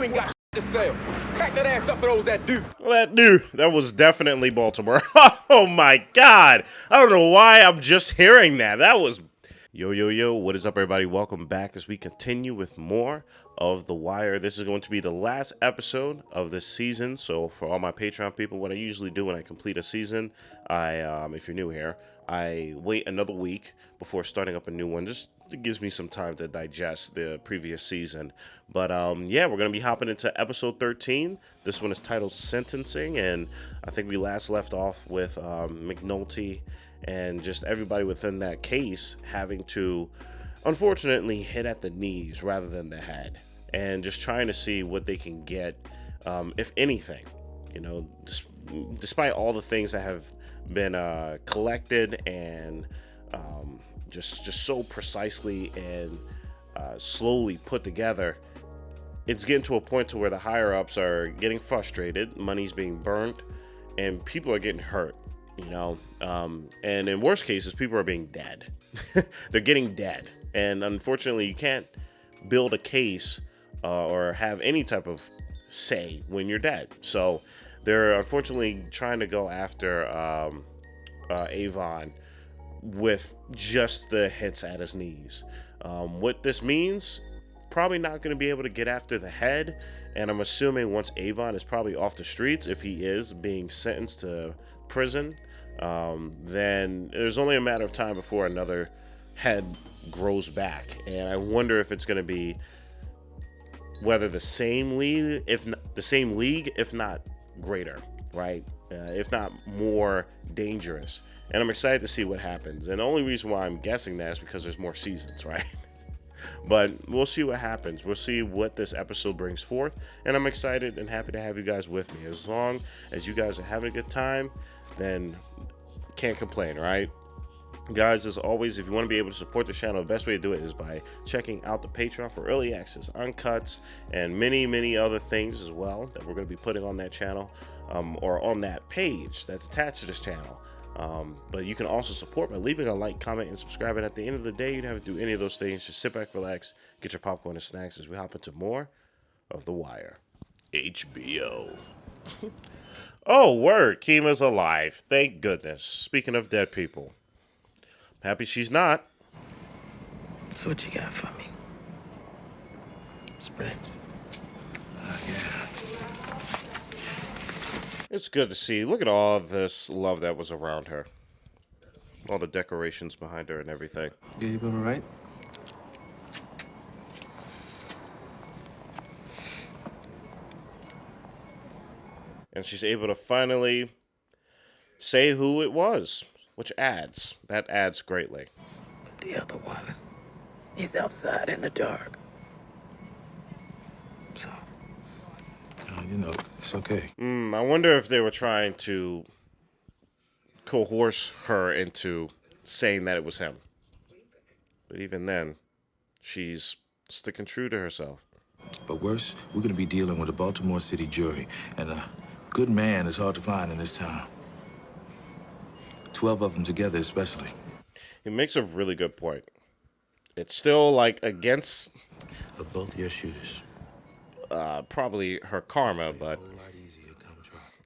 ain't got to sell. Pack that ass up for those that do. Well, that was definitely Baltimore. Oh my God. I don't know why I'm just hearing that. That was... Yo, what is up, everybody? Welcome back as we continue with more of The Wire. This is going to be the last episode of this season. So for all my Patreon people, what I usually do when I complete a season, if you're new here, I wait another week before starting up a new one. Just it gives me some time to digest the previous season. But yeah, we're going to be hopping into episode 13. This one is titled Sentencing, and I think we last left off with McNulty and just everybody within that case having to, unfortunately, hit at the knees rather than the head, and just trying to see what they can get, if anything, you know, despite all the things that have been collected and just so precisely and slowly put together. It's getting to a point to where the higher ups are getting frustrated, money's being burnt, and people are getting hurt. You know, and in worst cases, people are being dead. They're getting dead. And unfortunately, you can't build a case or have any type of say when you're dead. So they're unfortunately trying to go after Avon with just the hits at his knees. What this means, probably not going to be able to get after the head. And I'm assuming once Avon is probably off the streets, if he is being sentenced to prison, then there's only a matter of time before another head grows back. And I wonder if it's going to be whether the same league, if not greater, right? If not more dangerous. And I'm excited to see what happens. And the only reason why I'm guessing that is because there's more seasons, right? But we'll see what happens. We'll see what this episode brings forth. And I'm excited and happy to have you guys with me. As long as you guys are having a good time, then can't complain, right? Guys, as always, if you want to be able to support the channel, the best way to do it is by checking out the Patreon for early access, uncuts, and many other things as well that we're going to be putting on that channel, or on that page that's attached to this channel. But you can also support by leaving a like, comment, and subscribe. And at the end of the day, you don't have to do any of those things. Just sit back, relax, get your popcorn and snacks as we hop into more of The Wire. HBO. Oh, word, Kima's alive. Thank goodness. Speaking of dead people. Happy she's not. So what you got for me? Spreads. Yeah. It's good to see. Look at all this love that was around her. All the decorations behind her and everything. Yeah, you been all right? And she's able to finally say who it was, which adds. That adds greatly. But the other one, he's outside in the dark. So. You know, it's okay. I wonder if they were trying to coerce her into saying that it was him. But even then, she's sticking true to herself. But worse, we're going to be dealing with a Baltimore City jury, and a good man is hard to find in this town. 12 of them together, especially. He makes a really good point. It's still like against both your shooters. probably her karma, but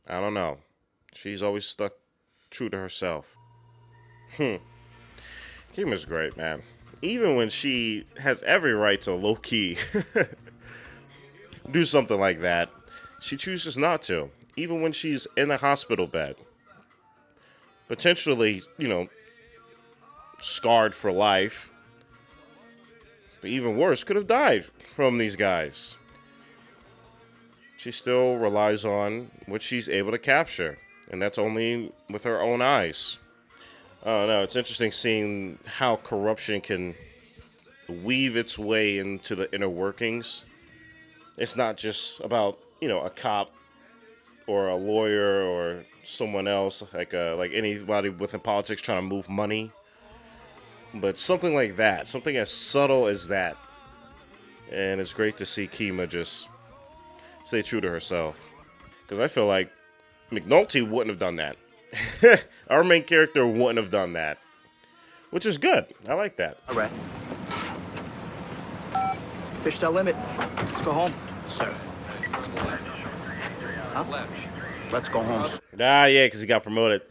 I don't know. She's always stuck true to herself. Kima's great, man. Even when she has every right to low-key do something like that, she chooses not to. Even when she's in a hospital bed. Potentially, you know, scarred for life. But even worse, could have died from these guys. She still relies on what she's able to capture. And that's only with her own eyes. I don't know. It's interesting seeing how corruption can weave its way into the inner workings. It's not just about, you know, a cop or a lawyer or someone else, like anybody within politics trying to move money. But something like that, something as subtle as that. And it's great to see Kima just stay true to herself. Because I feel like McNulty wouldn't have done that. Our main character wouldn't have done that. Which is good. I like that. All right. Fished our limit. Let's go home. Sir, Let's go home. Ah, yeah, because he got promoted.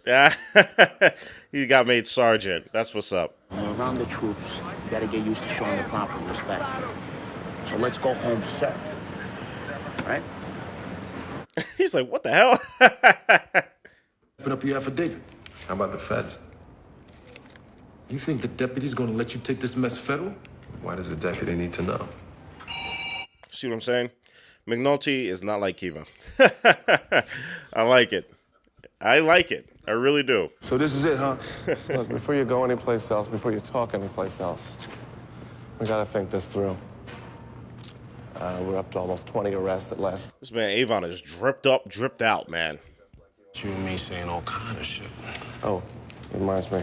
He got made sergeant. That's what's up. When we're around the troops, you gotta get used to showing the proper respect. So let's go home, sir. Right? He's like, what the hell? Put up your affidavit. How about the feds? You think the deputy's gonna let you take this mess federal? Why does the deputy need to know? See what I'm saying? McNulty is not like Kima. I like it. I like it. I really do. So this is it, huh? Look, before you go anyplace else, before you talk anyplace else, we gotta think this through. We're up to almost 20 arrests at last. This man Avon is dripped up, dripped out, man. You and me saying all kind of shit. Oh, reminds me.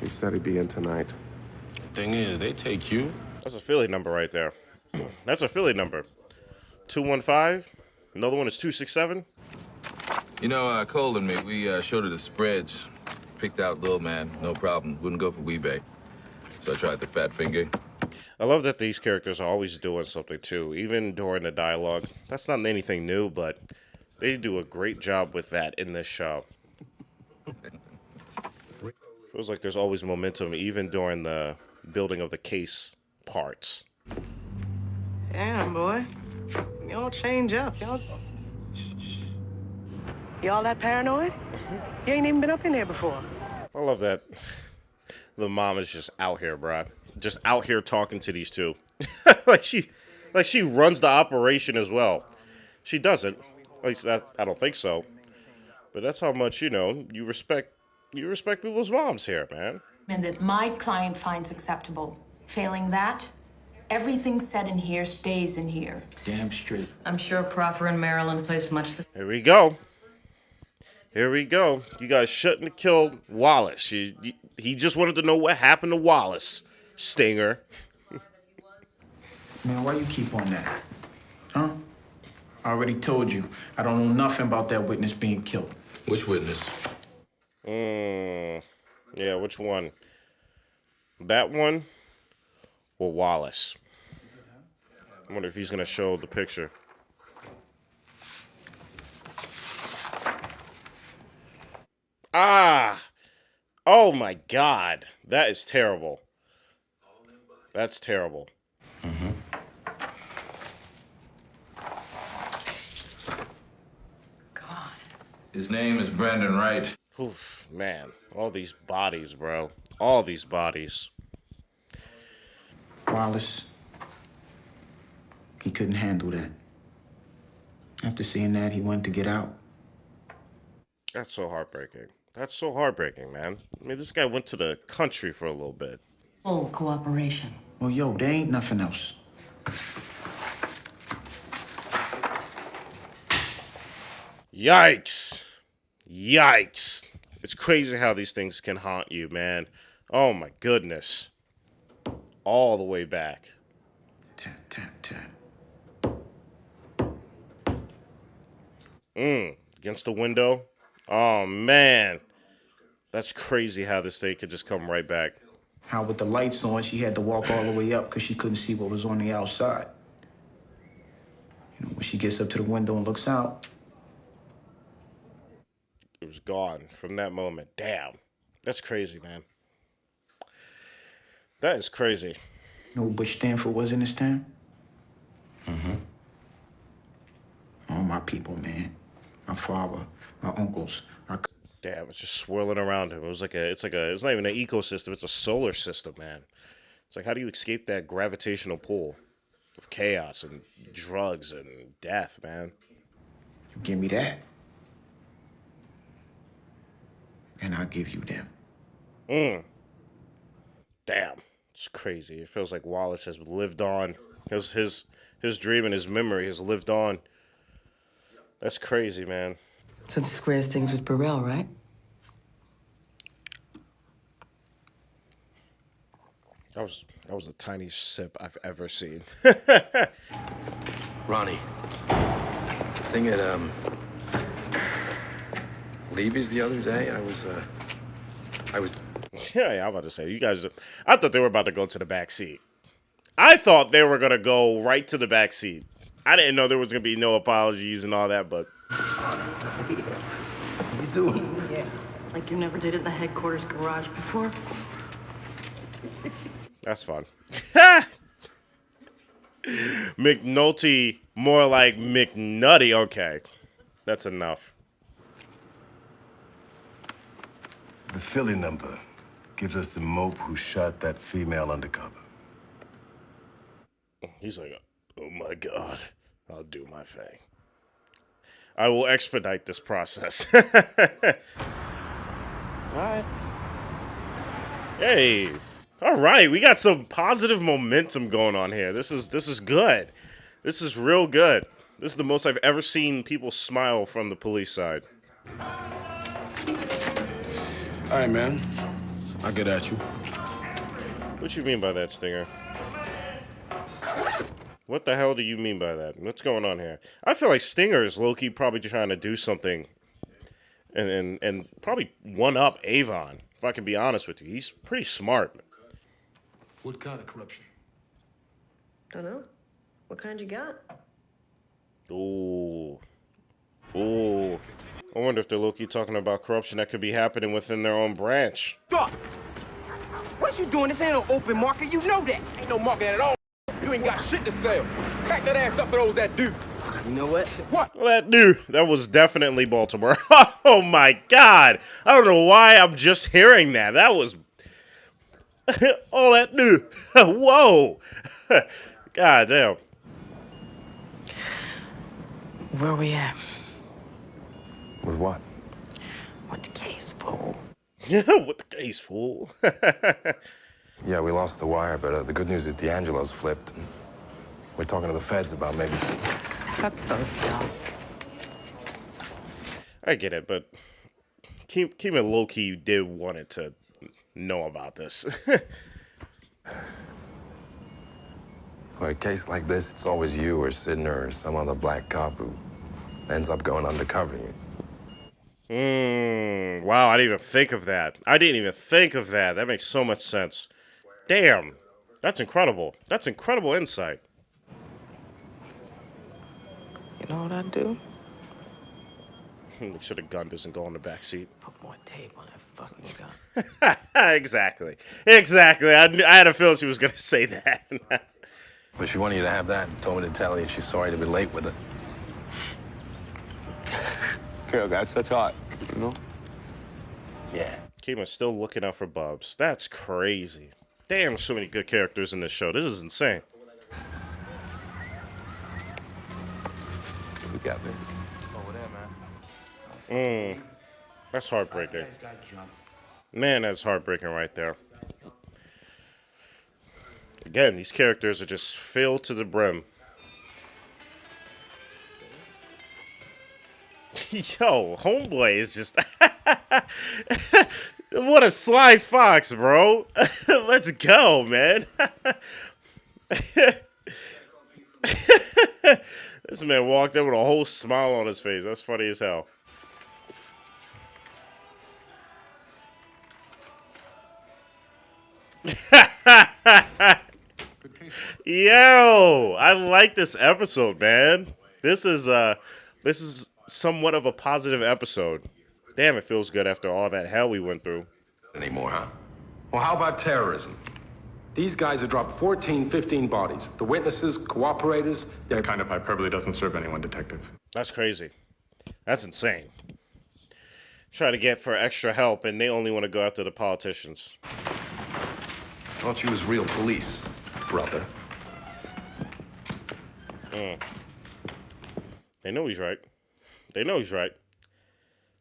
He said he'd be in tonight. Thing is, they take you. That's a Philly number right there. That's a Philly number. 215. Another one is 267. You know, Cole and me, we showed her the spreads. Picked out Lil Man, no problem. Wouldn't go for Weebay. So I tried the fat finger. I love that these characters are always doing something too, even during the dialogue. That's not anything new, but they do a great job with that in this show. Feels like there's always momentum, even during the building of the case parts. Damn, boy. Y'all change up. Y'all that paranoid? You ain't even been up in there before. I love that. The mom is just out here, bruh. Just out here talking to these two. like she runs the operation as well. She doesn't. At least I don't think so. But that's how much, you respect people's moms here, man. And that my client finds acceptable. Failing that, everything said in here stays in here. Damn straight. I'm sure Proffer and Maryland placed much the... Here we go. Here we go. You guys shouldn't have killed Wallace. He just wanted to know what happened to Wallace. Stinger. Man, why you keep on that? Huh? I already told you. I don't know nothing about that witness being killed. Which witness? Yeah, which one? That one or Wallace? I wonder if he's going to show the picture. Ah! Oh my God. That is terrible. That's terrible. God. His name is Brandon Wright. Oof, man. All these bodies, bro. All these bodies. Wallace, he couldn't handle that. After seeing that, he wanted to get out. That's so heartbreaking. That's so heartbreaking, man. I mean, this guy went to the country for a little bit. Full cooperation. Well, yo, there ain't nothing else. Yikes. Yikes. It's crazy how these things can haunt you, man. Oh, my goodness. All the way back. Tap, tap, tap. Against the window. Oh, man. That's crazy how this thing could just come right back. How with the lights on, she had to walk all the way up because she couldn't see what was on the outside. You know, when she gets up to the window and looks out, It was gone from that moment. Damn. That's crazy, man. That is crazy. you know who Butch Stanford was in this town? All my people, man. My father, my uncles, my... Damn, it's just swirling around him. It's not even an ecosystem, it's a solar system, man. It's like, how do you escape that gravitational pull of chaos and drugs and death, man? You give me that, and I'll give you them. Damn, it's crazy. It feels like Wallace has lived on. His dream and his memory has lived on. That's crazy, man. So the squares things with Burrell, right? That was the tiniest sip I've ever seen. Ronnie. Thing at Levy's the other day, I was Yeah, I'm about to say, you guys, I thought they were about to go to the back seat. I thought they were going to go right to the back seat. I didn't know there was gonna be no apologies and all that, but You doing? Yeah. Like you never did it in the headquarters garage before? that's fun. McNulty, more like McNutty. Okay, that's enough. The Philly number gives us the mope who shot that female undercover. He's like, oh my God, I'll do my thing. I will expedite this process. All right. Hey, all right, we got some positive momentum going on here. This is good. This is real good. This is the most I've ever seen people smile from the police side. All right, man. I'll get at you. What you mean by that, Stinger? What the hell do you mean by that? What's going on here? I feel like Stinger is low-key probably trying to do something and probably one-up Avon, if I can be honest with you. He's pretty smart. What kind of corruption? Don't know. What kind you got? Ooh. Ooh. I wonder if they're low-key talking about corruption that could be happening within their own branch. Stop! What you doing? This ain't no open market. You know that. Ain't no market at all. You ain't got shit to sell. Pack that ass up for those that do. You know what? What? Well, that was definitely Baltimore. Oh my God. I don't know why I'm just hearing that. That was all that do. Whoa. God damn. Where we at? With what? With the case, fool. What the case, fool? Yeah, we lost the wire, but the good news is D'Angelo's flipped. We're talking to the feds about maybe... Fuck both y'all. I get it, but Kima low-key did want it to know about this. For a case like this, it's always you or Sidner or some other black cop who ends up going undercover. Wow, I didn't even think of that. That makes so much sense. Damn, that's incredible. That's incredible insight. You know what I do? Make sure the gun doesn't go on the back seat. Put more tape on that fucking gun. Exactly. I had a feeling she was gonna say that. But she wanted you to have that and told me to tell you she's sorry to be late with it. Girl got such heart, you know? Yeah. Kima's still looking out for Bubs. That's crazy. Damn, so many good characters in this show. This is insane. What we got, man? Over there, man. That's heartbreaking. Man, that's heartbreaking right there. Again, these characters are just filled to the brim. Yo, homeboy is just... What a sly fox, bro. Let's go, man. This man walked in with a whole smile on his face. That's funny as hell. Yo, I like this episode, man. This is somewhat of a positive episode. Damn, it feels good after all that hell we went through. Anymore, huh? Well, how about terrorism? These guys have dropped 14, 15 bodies. The witnesses, cooperators, that kind of hyperbole doesn't serve anyone, Detective. That's crazy. That's insane. Try to get for extra help, and they only want to go after the politicians. Thought you was real police, brother. They know he's right.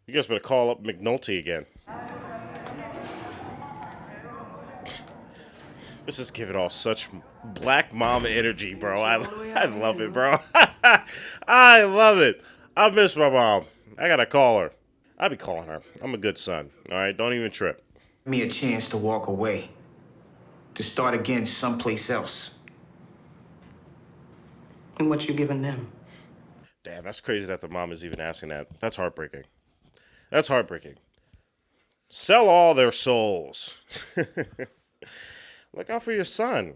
You guys better call up McNulty again. This is giving off such black mama energy, bro. I love it, bro. I love it. I miss my mom. I gotta call her. I'll be calling her. I'm a good son. All right, don't even trip. Give me a chance to walk away, to start again someplace else. And what you giving them? Damn, that's crazy that the mom is even asking that. That's heartbreaking. Sell all their souls. Look out for your son.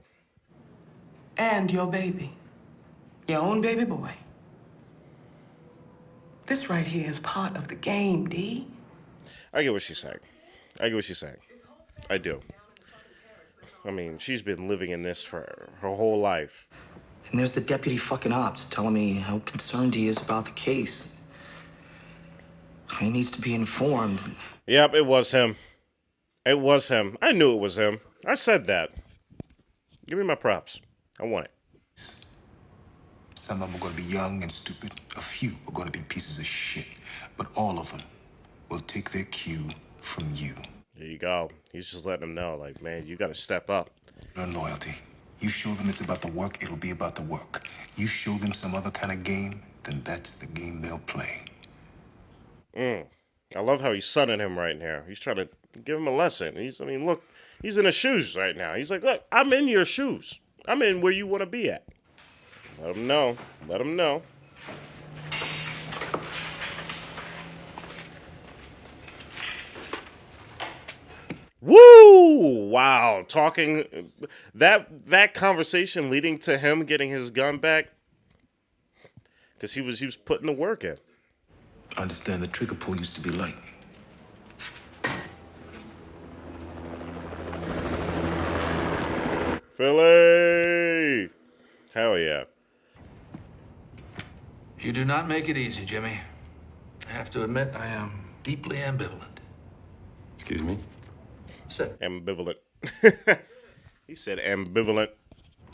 And your baby. Your own baby boy. This right here is part of the game, D. I get what she's saying. I do. I mean, she's been living in this for her whole life. And there's the deputy fucking ops telling me how concerned he is about the case. He needs to be informed. Yep, it was him. It was him. I knew it was him. I said that. Give me my props. I want it. Some of them are going to be young and stupid. A few are going to be pieces of shit. But all of them will take their cue from you. There you go. He's just letting them know, like, man, you got to step up. Learn loyalty. You show them it's about the work, it'll be about the work. You show them some other kind of game, then that's the game they'll play. I love how he's sunning him right now. He's trying to give him a lesson. Look, he's in his shoes right now. He's like, look, I'm in your shoes. I'm in where you want to be at. Let him know. Let him know. Woo! Wow. Talking that conversation leading to him getting his gun back. Because he was putting the work in. I understand the trigger pull used to be light. Philly! Hell yeah. You do not make it easy, Jimmy. I have to admit, I am deeply ambivalent. Excuse me? Sit. Ambivalent. He said ambivalent.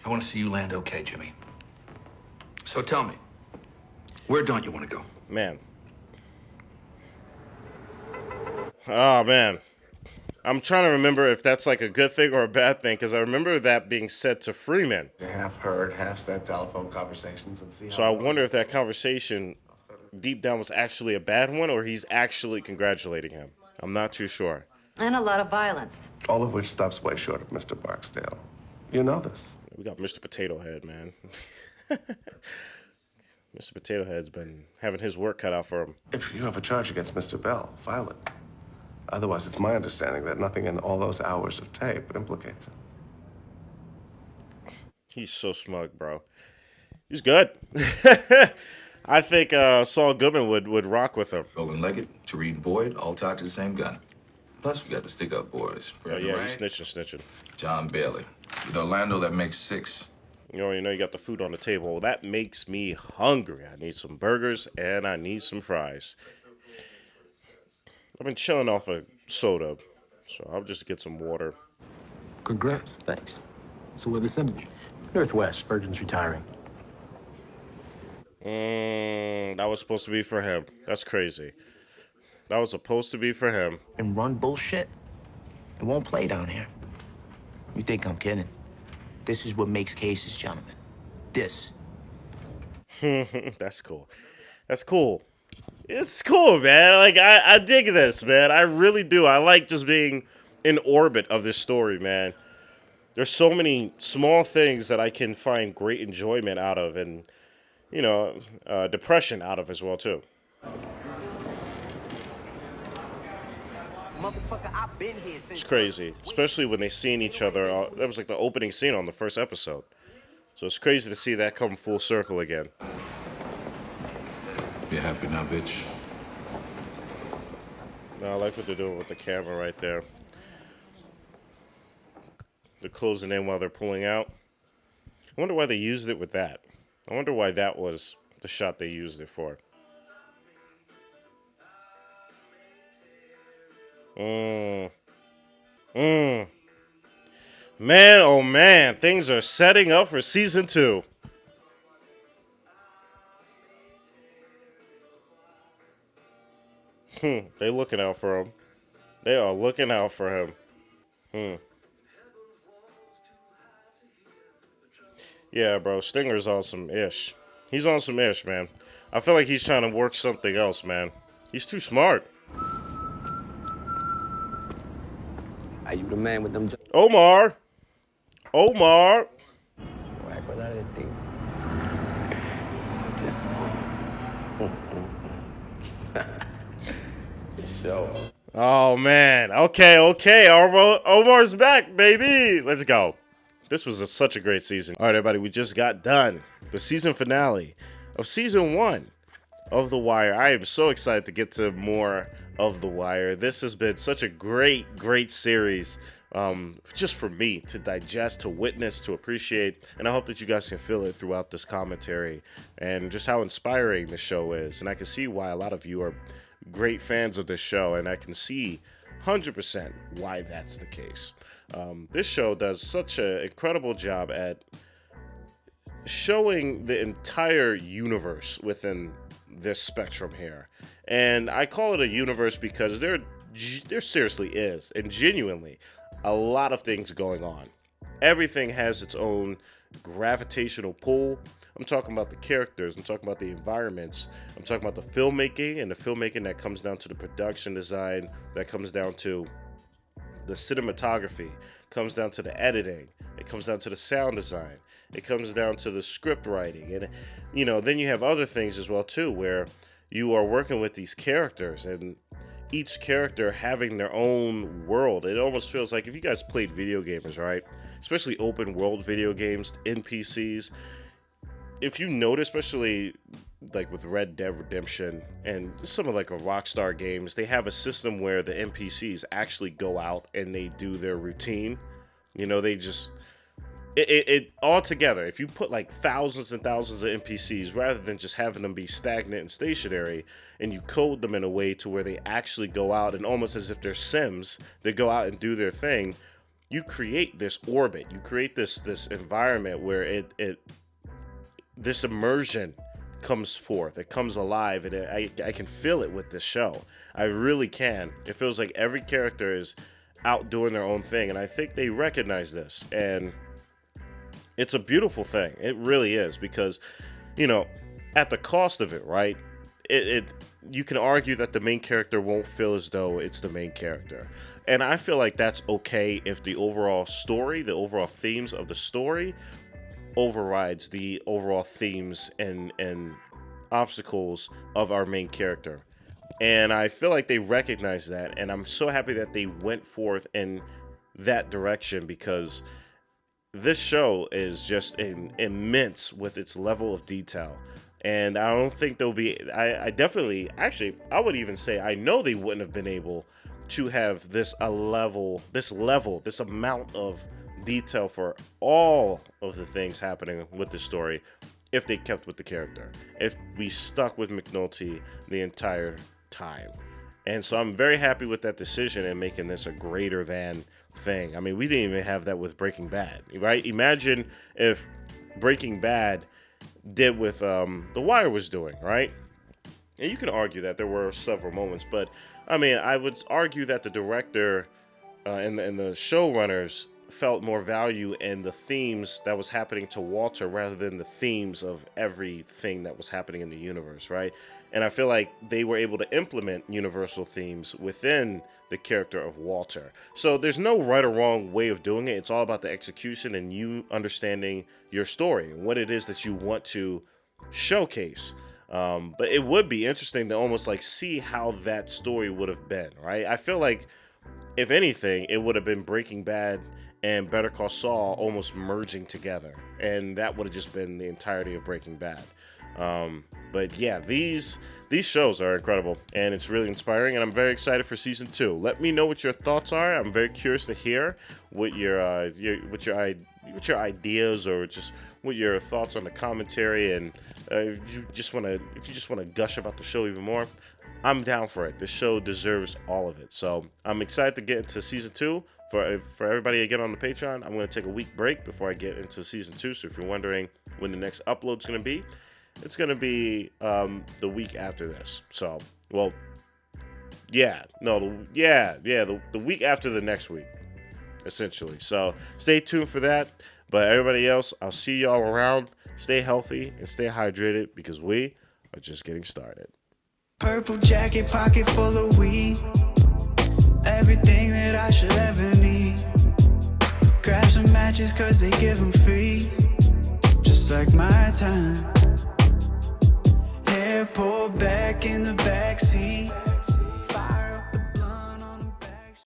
I want to see you land okay, Jimmy. So tell me, where don't you want to go? Man. Oh, man. I'm trying to remember if that's like a good thing or a bad thing, because I remember that being said to Freeman. Half heard, half said telephone conversations and see how. So I wonder if that conversation deep down was actually a bad one, or he's actually congratulating him. I'm not too sure. And a lot of violence. All of which stops way short of Mr. Barksdale. You know this. We got Mr. Potato Head, man. Mr. Potato Head's been having his work cut out for him. If you have a charge against Mr. Bell, file it. Otherwise, it's my understanding that nothing in all those hours of tape implicates him. He's so smug, bro. He's good. I think Saul Goodman would rock with him. Golden Leggett, Tareen Boyd, all tied to the same gun. Plus, we got the stick-up boys. Oh, yeah, he's snitching. John Bailey. With Orlando, that makes 6. You know, you got the food on the table. That makes me hungry. I need some burgers, and I need some fries. I've been chilling off a soda, so I'll just get some water. Congrats. Thanks. So where they sending you? Northwest. Spurgeon's retiring. That was supposed to be for him. That's crazy. That was supposed to be for him. And run bullshit? It won't play down here. You think I'm kidding? This is what makes cases, gentlemen. This. That's cool. That's cool. It's cool, man. Like, I dig this, man. I really do. I like just being in orbit of this story, man. There's so many small things that I can find great enjoyment out of and, you know, depression out of as well, too. It's crazy, especially when they seen each other. That was like the opening scene on the first episode. So it's crazy to see that come full circle again. You happy now, bitch? No, I like what they're doing with the camera right there. They're closing in while they're pulling out. I wonder why they used it with that. I wonder why that was the shot they used it for. Man, oh man, things are setting up for season 2. They looking out for him. They are looking out for him. Yeah, bro, Stinger's on some ish. He's on some ish, man. I feel like he's trying to work something else, man. He's too smart. Are you the man with them? Omar. Oh, man. Okay. Omar's back, baby. Let's go. This was such a great season. All right, everybody, we just got done the season finale of season 1 of The Wire. I am so excited to get to more of The Wire. This has been such a great series, just for me to digest, to witness, to appreciate, and I hope that you guys can feel it throughout this commentary and just how inspiring the show is. And I can see why a lot of you are great fans of this show, and I can see 100% why that's the case. This show does such an incredible job at showing the entire universe within this spectrum here. And I call it a universe because there seriously is, and genuinely, a lot of things going on. Everything has its own gravitational pull. I'm talking about the characters, I'm talking about the environments, I'm talking about the filmmaking, and the filmmaking that comes down to the production design, that comes down to the cinematography, comes down to the editing, it comes down to the sound design, it comes down to the script writing, and then you have other things as well too, where you are working with these characters and each character having their own world. It almost feels like, if you guys played video games, right, especially open world video games, NPCs, if you notice, especially like with Red Dead Redemption and some of like a Rockstar games, they have a system where the NPCs actually go out and they do their routine. They just it all together. If you put like thousands and thousands of NPCs rather than just having them be stagnant and stationary, and you code them in a way to where they actually go out and almost as if they're Sims, they go out and do their thing, you create this orbit, you create this environment where this immersion comes forth, it comes alive, and I can feel it with this show. I really can. It feels like every character is out doing their own thing, and I think they recognize this, and it's a beautiful thing. It really is, because at the cost of it, right, you can argue that the main character won't feel as though it's the main character, and I feel like that's okay if the overall story, the overall themes of the story overrides the overall themes and obstacles of our main character. And I feel like they recognize that, and I'm so happy that they went forth in that direction, because this show is just immense with its level of detail. And I don't think there'll be, I definitely, actually, I would even say, I know they wouldn't have been able to have this amount of detail for all of the things happening with the story if they kept with the character, if we stuck with McNulty the entire time. And so I'm very happy with that decision and making this a greater than thing. I mean, we didn't even have that with Breaking Bad, right? Imagine if Breaking Bad did with The Wire was doing, right? And you can argue that there were several moments, but I mean, I would argue that the director and the showrunners felt more value in the themes that was happening to Walter rather than the themes of everything that was happening in the universe, right? And I feel like they were able to implement universal themes within the character of Walter. So there's no right or wrong way of doing it. It's all about the execution and you understanding your story and what it is that you want to showcase. But it would be interesting to almost like see how that story would have been, right? I feel like, if anything, it would have been Breaking Bad and Better Call Saul almost merging together, and that would have just been the entirety of Breaking Bad. But yeah, these shows are incredible, and it's really inspiring, and I'm very excited for season 2. Let me know what your thoughts are. I'm very curious to hear what your ideas, or just what your thoughts on the commentary, and if you just want to gush about the show even more, I'm down for it. The show deserves all of it. So I'm excited to get into season 2. For everybody again on the Patreon, I'm going to take a week break before I get into season 2. So if you're wondering when the next upload's going to be, it's going to be the week after this. So, well, the week after the next week, essentially. So stay tuned for that. But everybody else, I'll see y'all around. Stay healthy and stay hydrated, because we are just getting started. Purple jacket, pocket full of weed. Everything that I should ever need. Grab some matches cause they give them free. Just like my time. Hair pulled back in the backseat.